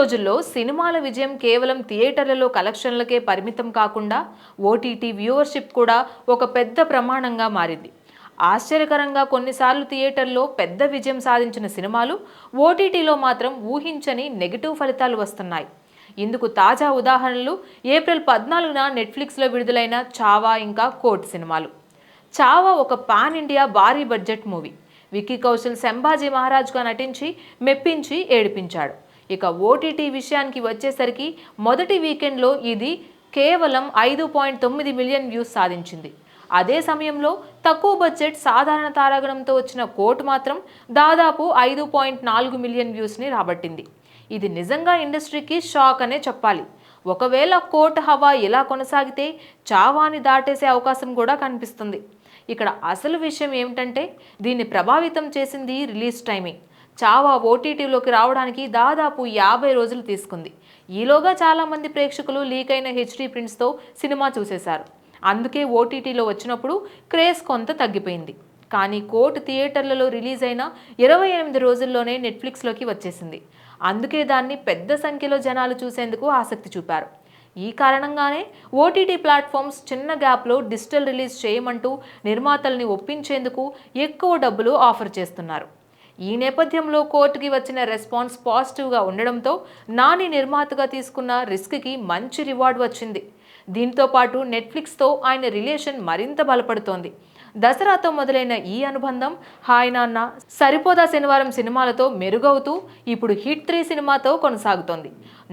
రోజుల్లో సినిమాల విజయం కేవలం థియేటర్లలో కలెక్షన్లకే పరిమితం కాకుండా ఓటీటీ వ్యూవర్షిప్ కూడా ఒక పెద్ద ప్రమాణంగా మారింది. ఆశ్చర్యకరంగా కొన్నిసార్లు థియేటర్లో పెద్ద విజయం సాధించిన సినిమాలు ఓటీటీలో మాత్రం ఊహించని నెగిటివ్ ఫలితాలు వస్తున్నాయి. ఇందుకు తాజా ఉదాహరణలు ఏప్రిల్ 14న నెట్ఫ్లిక్స్లో విడుదలైన చావా ఇంకా కోర్ట్ సినిమాలు. చావా ఒక పాన్ ఇండియా భారీ బడ్జెట్ మూవీ. విక్కీ కౌశల్ సంభాజీ మహారాజ్గా నటించి మెప్పించి ఏడిపించాడు. ఇక ఓటీటీ విషయానికి వచ్చేసరికి మొదటి వీకెండ్లో ఇది కేవలం 5.9 మిలియన్ వ్యూస్ సాధించింది. అదే సమయంలో తక్కువ బడ్జెట్ సాధారణ తారాగణంతో వచ్చిన కోర్ట్ మాత్రం దాదాపు 5.4 మిలియన్ వ్యూస్ని రాబట్టింది. ఇది నిజంగా ఇండస్ట్రీకి షాక్ అనే చెప్పాలి. ఒకవేళ కోర్ట్ హవా ఇలా కొనసాగితే చావాని దాటేసే అవకాశం కూడా కనిపిస్తుంది. ఇక్కడ అసలు విషయం ఏమిటంటే దీన్ని ప్రభావితం చేసింది రిలీజ్ టైమింగ్. చావా ఓటీటీలోకి రావడానికి దాదాపు 50 రోజులు తీసుకుంది. ఈలోగా చాలామంది ప్రేక్షకులు లీక్ అయిన హెచ్డీ ప్రింట్స్తో సినిమా చూసేశారు. అందుకే ఓటీటీలో వచ్చినప్పుడు క్రేజ్ కొంత తగ్గిపోయింది. కానీ కోర్ట్ థియేటర్లలో రిలీజ్ అయిన 28 రోజుల్లోనే నెట్ఫ్లిక్స్లోకి వచ్చేసింది. అందుకే దాన్ని పెద్ద సంఖ్యలో జనాలు చూసేందుకు ఆసక్తి చూపారు. ఈ కారణంగానే ఓటీటీ ప్లాట్ఫామ్స్ చిన్న గ్యాప్లో డిజిటల్ రిలీజ్ చేయమంటూ నిర్మాతల్ని ఒప్పించేందుకు ఎక్కువ డబ్బులు ఆఫర్ చేస్తున్నారు. ఈ నేపథ్యంలో కోర్టుకి వచ్చిన రెస్పాన్స్ పాజిటివ్గా ఉండడంతో నాని నిర్మాతగా తీసుకున్న రిస్క్కి మంచి రివార్డ్ వచ్చింది. దీంతో పాటు నెట్ఫ్లిక్స్తో ఆయన రిలేషన్ మరింత బలపడుతోంది. దసరాతో మొదలైన ఈ అనుబంధం హాయ్ నాన్న, సరిపోదా శనివారం సినిమాలతో మెరుగవుతూ ఇప్పుడు హిట్ 3 సినిమాతో కొనసాగుతోంది.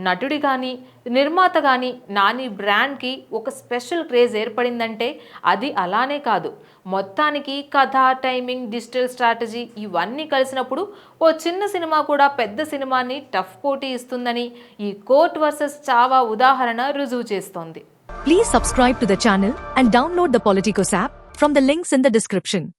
నటుడి కానీ నిర్మాత కానీ నాని బ్రాండ్కి ఒక స్పెషల్ క్రేజ్ ఏర్పడిందంటే అది అలానే కాదు. మొత్తానికి కథ, టైమింగ్, డిజిటల్ స్ట్రాటజీ ఇవన్నీ కలిసినప్పుడు ఓ చిన్న సినిమా కూడా పెద్ద సినిమాని టఫ్ పోటీ ఇస్తుందని ఈ కోర్ట్ వర్సెస్ చావా ఉదాహరణ రుజువు చేస్తోంది. Please subscribe to the channel and download the Politicos app from the links in the description.